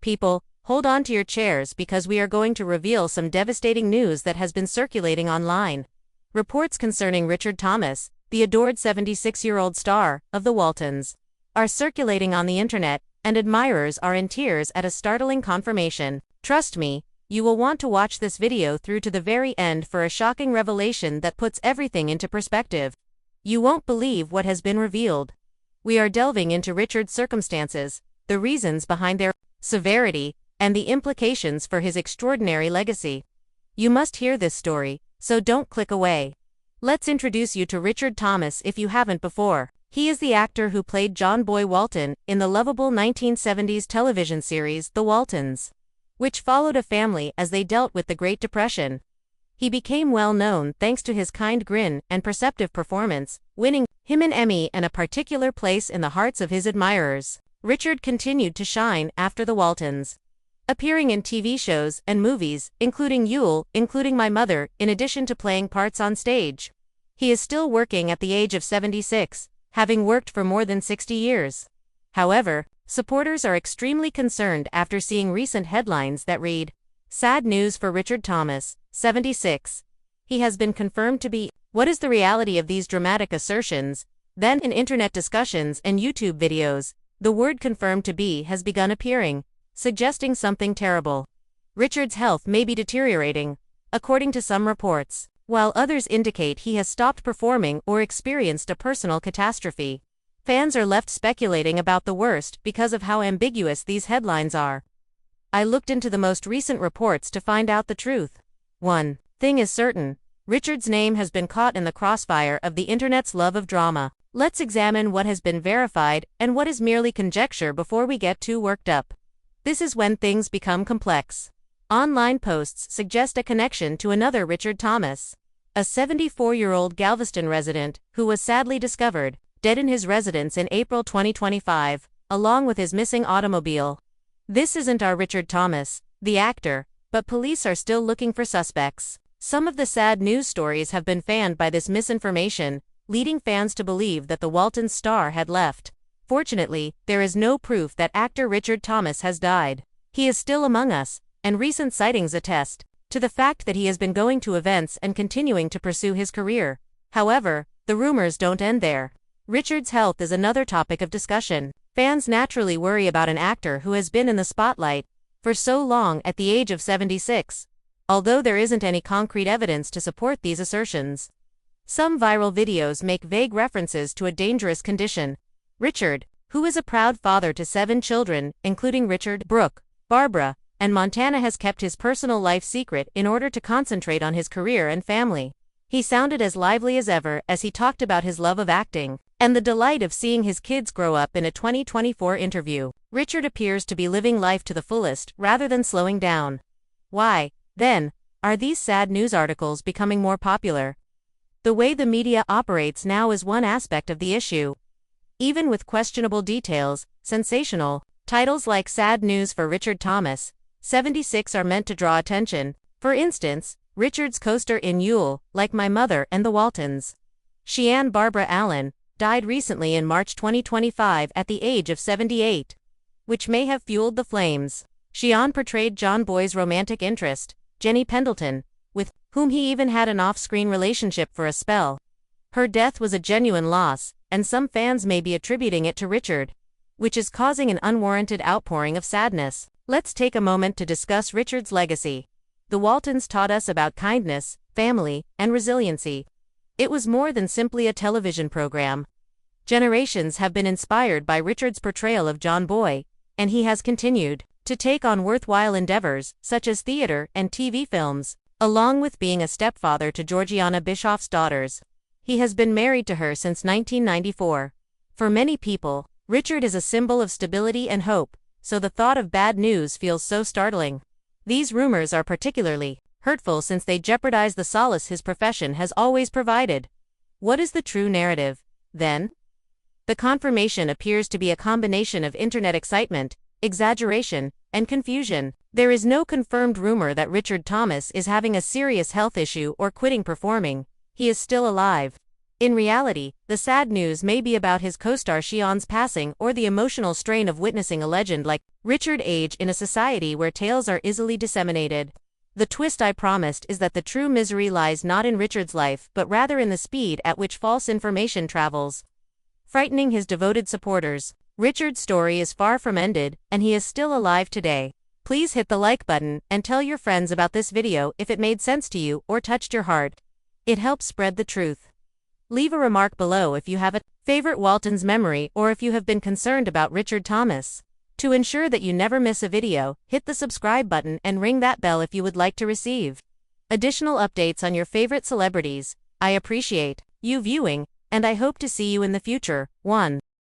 People, hold on to your chairs because we are going to reveal some devastating news that has been circulating online. Reports concerning Richard Thomas, the adored 76-year-old star of the Waltons, are circulating on the internet, and admirers are in tears at a startling confirmation. Trust me, you will want to watch this video through to the very end for a shocking revelation that puts everything into perspective. You won't believe what has been revealed. We are delving into Richard's circumstances, the reasons behind their severity, and the implications for his extraordinary legacy. You must hear this story, so don't click away. Let's introduce you to Richard Thomas if you haven't before. He is the actor who played John Boy Walton in the lovable 1970s television series The Waltons, which followed a family as they dealt with the Great Depression. He became well known thanks to his kind grin and perceptive performance, winning him an Emmy and a particular place in the hearts of his admirers. Richard continued to shine after The Waltons, appearing in TV shows and movies, including Including My Mother, in addition to playing parts on stage. He is still working at the age of 76, having worked for more than 60 years. However, supporters are extremely concerned after seeing recent headlines that read, "Sad news for Richard Thomas, 76. He has been confirmed to be." What is the reality of these dramatic assertions? Then, in internet discussions and YouTube videos, the word confirmed to be has begun appearing, suggesting something terrible. Richard's health may be deteriorating, according to some reports, while others indicate he has stopped performing or experienced a personal catastrophe. Fans are left speculating about the worst because of how ambiguous these headlines are. I looked into the most recent reports to find out the truth. One thing is certain: Richard's name has been caught in the crossfire of the internet's love of drama. Let's examine what has been verified and what is merely conjecture before we get too worked up. This is when things become complex. Online posts suggest a connection to another Richard Thomas, a 74-year-old Galveston resident who was sadly discovered dead in his residence in April 2025, along with his missing automobile. This isn't our Richard Thomas, the actor, but police are still looking for suspects. Some of the sad news stories have been fanned by this misinformation, leading fans to believe that the Waltons star had left. Fortunately, there is no proof that actor Richard Thomas has died. He is still among us, and recent sightings attest to the fact that he has been going to events and continuing to pursue his career. However, the rumors don't end there. Richard's health is another topic of discussion. Fans naturally worry about an actor who has been in the spotlight for so long at the age of 76, although there isn't any concrete evidence to support these assertions. Some viral videos make vague references to a dangerous condition. Richard, who is a proud father to 7 children, including Richard, Brooke, Barbara, and Montana, has kept his personal life secret in order to concentrate on his career and family. He sounded as lively as ever as he talked about his love of acting and the delight of seeing his kids grow up in a 2024 interview. Richard appears to be living life to the fullest rather than slowing down. Why, then, are these sad news articles becoming more popular? The way the media operates now is one aspect of the issue. Even with questionable details, sensational titles like "Sad News for Richard Thomas, 76" are meant to draw attention. For instance, Richard's co-star in Like My Mother and The Waltons, Sheann Barbara Allen, died recently in March 2025 at the age of 78, which may have fueled the flames. Sheann portrayed John Boy's romantic interest, Jenny Pendleton, with whom he even had an off-screen relationship for a spell. Her death was a genuine loss, and some fans may be attributing it to Richard, which is causing an unwarranted outpouring of sadness. Let's take a moment to discuss Richard's legacy. The Waltons taught us about kindness, family, and resiliency. It was more than simply a television program. Generations have been inspired by Richard's portrayal of John Boy, and he has continued to take on worthwhile endeavors, such as theater and TV films, along with being a stepfather to Georgiana Bischoff's daughters. He has been married to her since 1994. For many people, Richard is a symbol of stability and hope, so the thought of bad news feels so startling. These rumors are particularly hurtful since they jeopardize the solace his profession has always provided. What is the true narrative, then? The confirmation appears to be a combination of internet excitement, exaggeration, and confusion. There is no confirmed rumor that Richard Thomas is having a serious health issue or quitting performing. He is still alive. In reality, the sad news may be about his co-star Sion's passing or the emotional strain of witnessing a legend like Richard age in a society where tales are easily disseminated. The twist I promised is that the true misery lies not in Richard's life but rather in the speed at which false information travels, frightening his devoted supporters. Richard's story is far from ended, and he is still alive today. Please hit the like button and tell your friends about this video if it made sense to you or touched your heart. It helps spread the truth. Leave a remark below if you have a favorite Waltons memory or if you have been concerned about Richard Thomas. To ensure that you never miss a video, hit the subscribe button and ring that bell if you would like to receive additional updates on your favorite celebrities. I appreciate you viewing, and I hope to see you in the future. 1.